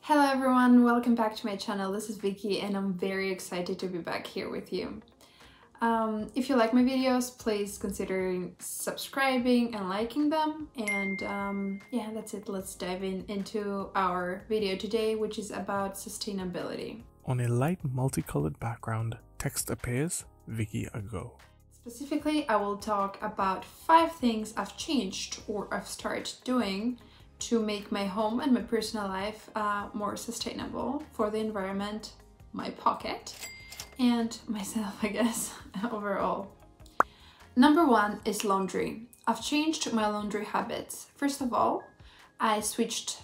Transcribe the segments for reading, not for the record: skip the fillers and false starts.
Hello everyone, welcome back to my channel. This is Vicky and I'm very excited to be back here with you. If you like my videos, please consider subscribing and liking them. And yeah, that's it. Let's dive into our video today, which is about sustainability. On a light multicolored background, text appears, Vicky a go. Specifically, I will talk about 5 things I've changed or I've started doing to make my home and my personal life more sustainable for the environment, my pocket, and myself, I guess, overall. Number 1 is laundry. I've changed my laundry habits. First of all, I switched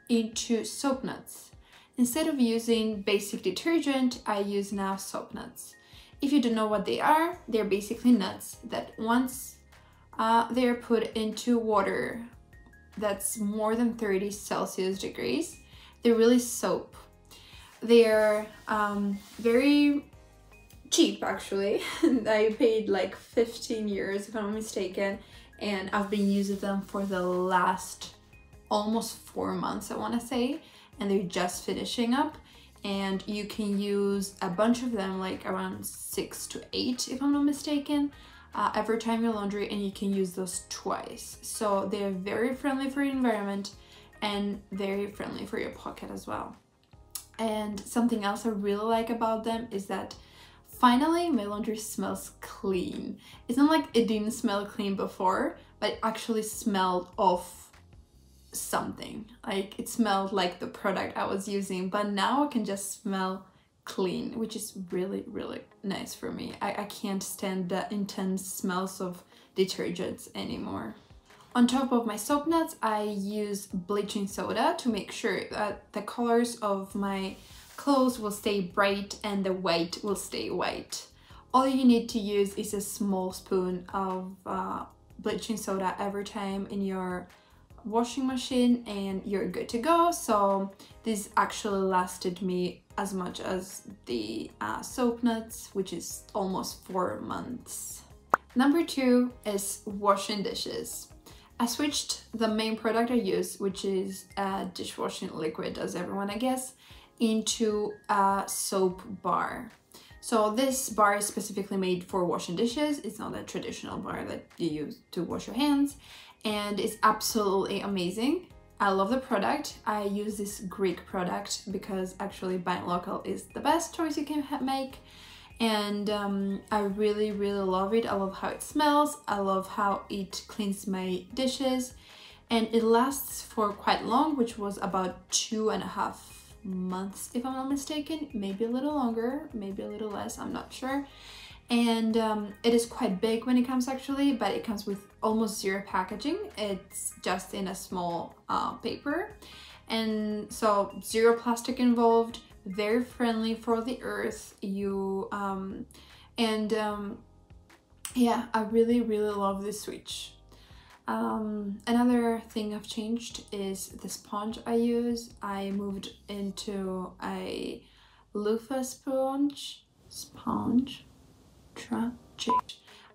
into soap nuts. Instead of using basic detergent, I use now soap nuts. If you don't know what they are, they're basically nuts that once they're put into water that's more than 30 Celsius degrees, they're really soap. They're very cheap actually. I paid like 15 years if I'm not mistaken, and I've been using them for the last almost 4 months, I want to say, and they're just finishing up. And you can use a bunch of them, like around 6 to 8 if I'm not mistaken, every time you laundry, and you can use those twice. So they're very friendly for your environment and very friendly for your pocket as well. And something else I really like about them is that finally my laundry smells clean. It's not like it didn't smell clean before, but it actually smelled of something. Like it smelled like the product I was using, but now I can just smell clean, which is really nice for me. I can't stand the intense smells of detergents anymore. On top of my soap nuts, I use bleaching soda to make sure that the colors of my clothes will stay bright and the white will stay white. All you need to use is a small spoon of bleaching soda every time in your washing machine and you're good to go. So this actually lasted me as much as the soap nuts, which is almost 4 months. Number 2 is washing dishes. I switched the main product I use, which is a dishwashing liquid, as everyone I guess, into a soap bar. So this bar is specifically made for washing dishes. It's not a traditional bar that you use to wash your hands, and it's absolutely amazing. I love the product. I use this Greek product because actually buying local is the best choice you can make. And I really love it. I love how it smells. I love how it cleans my dishes. And it lasts for quite long, which was about 2.5 months, if I'm not mistaken. Maybe a little longer, maybe a little less, I'm not sure. And it is quite big when it comes actually, but it comes with almost zero packaging. It's just in a small paper, and so zero plastic involved, very friendly for the earth. Yeah, I really love this switch. Another thing I've changed is the sponge I use. I moved into a loofah sponge.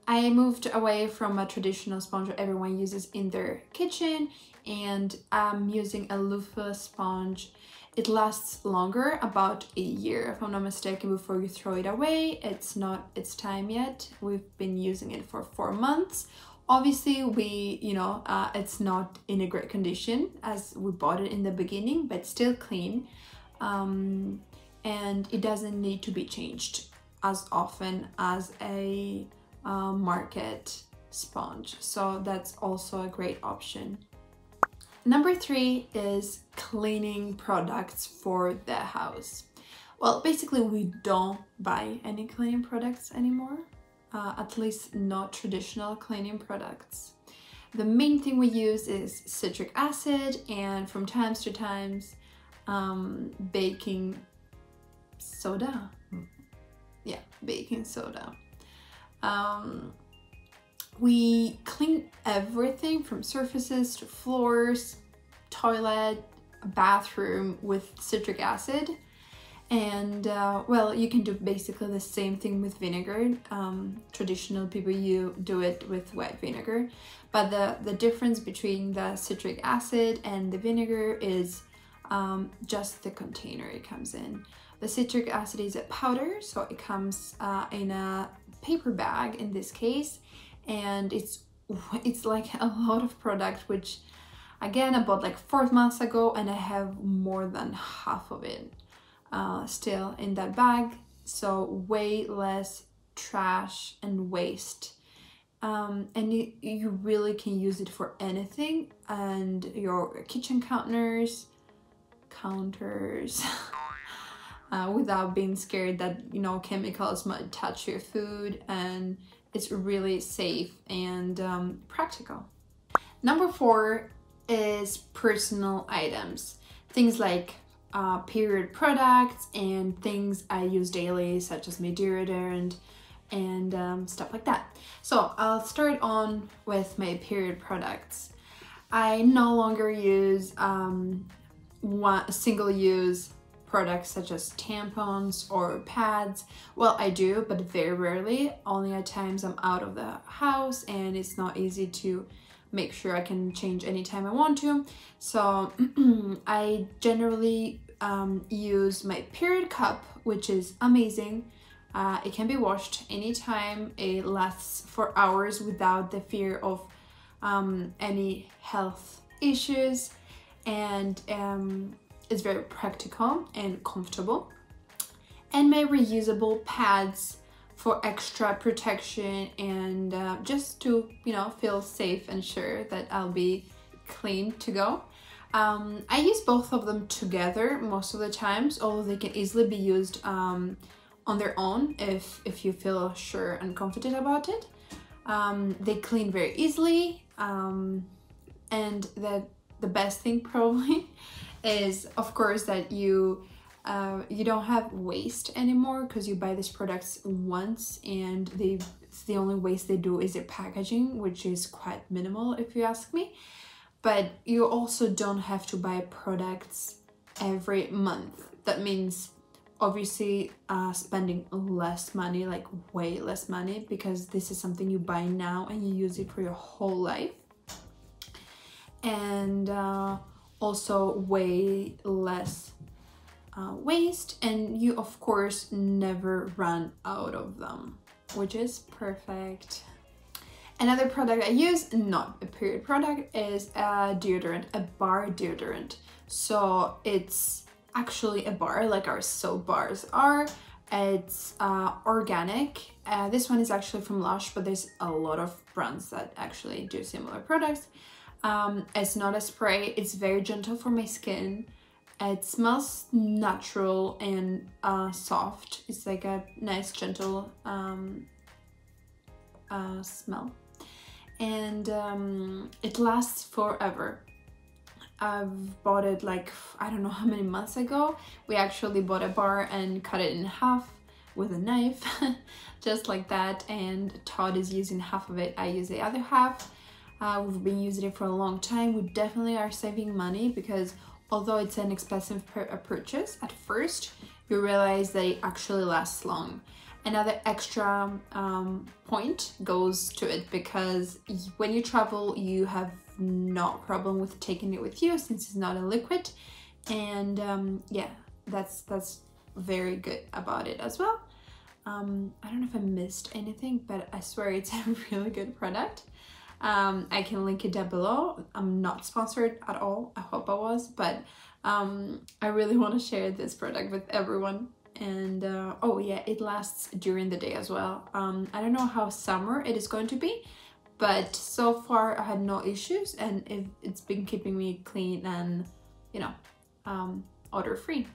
I moved away from a traditional sponge that everyone uses in their kitchen, and I'm using a loofah sponge. It lasts longer, about a year if I'm not mistaken, before you throw it away. It's not its time yet. We've been using it for 4 months. Obviously it's not in a great condition as we bought it in the beginning, but still clean, and it doesn't need to be changed as often as a market sponge, so that's also a great option. Number 3 is cleaning products for the house. Well, basically we don't buy any cleaning products anymore, at least not traditional cleaning products. The main thing we use is citric acid and from times to times baking soda. Yeah, baking soda. We clean everything from surfaces to floors, toilet, bathroom with citric acid. And well, you can do basically the same thing with vinegar. Traditional people do it with white vinegar, but the difference between the citric acid and the vinegar is just the container it comes in. The citric acid is a powder, so it comes in a paper bag in this case, and it's like a lot of product, which again I bought like 4 months ago, and I have more than half of it still in that bag, so way less trash and waste. And you really can use it for anything, and your kitchen counters without being scared that, you know, chemicals might touch your food, and it's really safe and practical. Number 4 is personal items, things like period products and things I use daily, such as my deodorant and stuff like that. So I'll start on with my period products. I no longer use single-use products such as tampons or pads. Well, I do, but very rarely, only at times I'm out of the house and it's not easy to make sure I can change anytime I want to. So I generally use my period cup, which is amazing. It can be washed anytime. It lasts for hours without the fear of any health issues, and it's very practical and comfortable. And my reusable pads for extra protection and just to, you know, feel safe and sure that I'll be clean to go. I use both of them together most of the times, although they can easily be used on their own if you feel sure and confident about it. They clean very easily, and the best thing probably is, of course, that you don't have waste anymore, because you buy these products once and the only waste they do is their packaging, which is quite minimal if you ask me. But you also don't have to buy products every month. That means obviously spending less money, like way less money, because this is something you buy now and you use it for your whole life. And also way less waste, and you of course never run out of them, which is perfect. Another product I use, not a period product, is a deodorant, a bar deodorant. So it's actually a bar, like our soap bars are. It's organic. This one is actually from Lush, but there's a lot of brands that actually do similar products. It's not a spray, it's very gentle for my skin. It smells natural and soft. It's like a nice gentle smell, and it lasts forever. I've bought it like, I don't know how many months ago. We actually bought a bar and cut it in half with a knife, just like that, and Todd is using half of it, I use the other half. We've been using it for a long time. We definitely are saving money, because although it's an expensive purchase at first, you realize that it actually lasts long. Another extra point goes to it, because when you travel, you have no problem with taking it with you, since it's not a liquid. And yeah, that's very good about it as well. I don't know if I missed anything, but I swear it's a really good product. I can link it down below. I'm not sponsored at all. I hope I was, but I really want to share this product with everyone. And oh yeah, it lasts during the day as well. I don't know how summer it is going to be, but so far I had no issues, and it's been keeping me clean and, you know, odor free.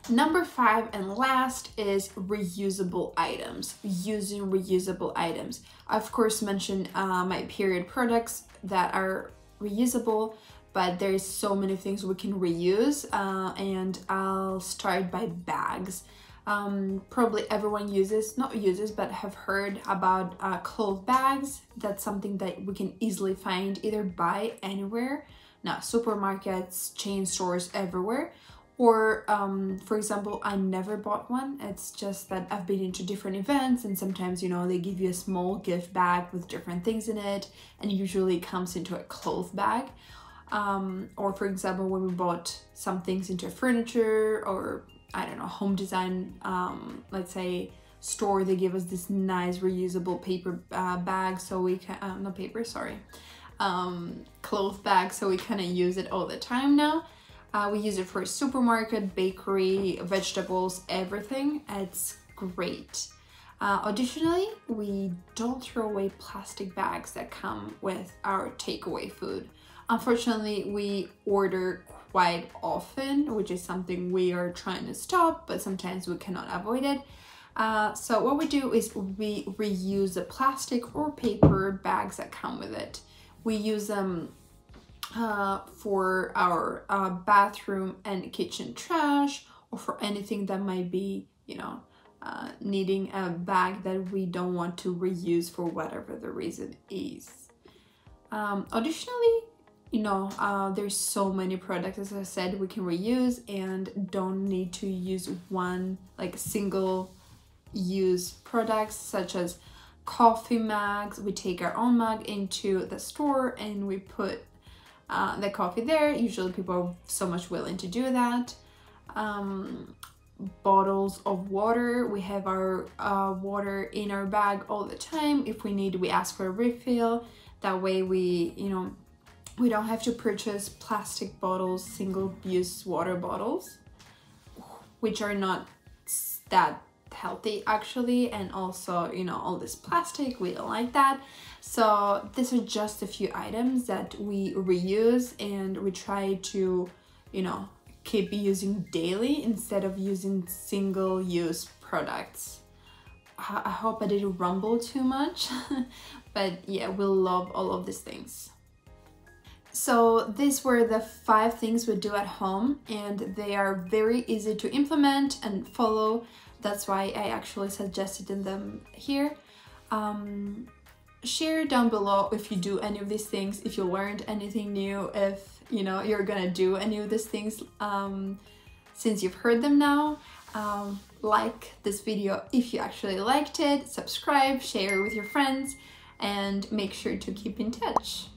Number 5 and last is reusable items. Using reusable items. I of course mentioned my period products that are reusable, but there's so many things we can reuse, and I'll start by bags. Probably everyone but have heard about cloth bags. That's something that we can easily find, either buy anywhere, now supermarkets, chain stores, everywhere. Or for example, I never bought one. It's just that I've been into different events, and sometimes, you know, they give you a small gift bag with different things in it, and usually it comes into a cloth bag. Or for example, when we bought some things into furniture, or I don't know, home design, let's say store, they give us this nice reusable paper bag, so we can not paper, sorry, cloth bag, so we kind of use it all the time now. We use it for supermarket, bakery, vegetables, everything. It's great. Additionally, we don't throw away plastic bags that come with our takeaway food. Unfortunately, we order quite often, which is something we are trying to stop, but sometimes we cannot avoid it. So what we do is we reuse the plastic or paper bags that come with it. We use them for our bathroom and kitchen trash, or for anything that might be, you know, needing a bag that we don't want to reuse for whatever the reason is. Additionally, you know, there's so many products, as I said, we can reuse and don't need to use one like single use products, such as coffee mugs. We take our own mug into the store and we put the coffee there. Usually people are so much willing to do that. Bottles of water, we have our water in our bag all the time. If we need, we ask for a refill. That way we, you know, we don't have to purchase plastic bottles, single-use water bottles, which are not that healthy actually, and also, you know, all this plastic, we don't like that. So these are just a few items that we reuse and we try to, you know, keep using daily instead of using single-use products. I hope I didn't rumble too much, but yeah, we love all of these things. So these were the 5 things we do at home, and they are very easy to implement and follow. That's why I actually suggested them here. Share down below if you do any of these things, if you learned anything new, if you know you're gonna do any of these things since you've heard them now. Like this video if you actually liked it, subscribe, share with your friends, and make sure to keep in touch.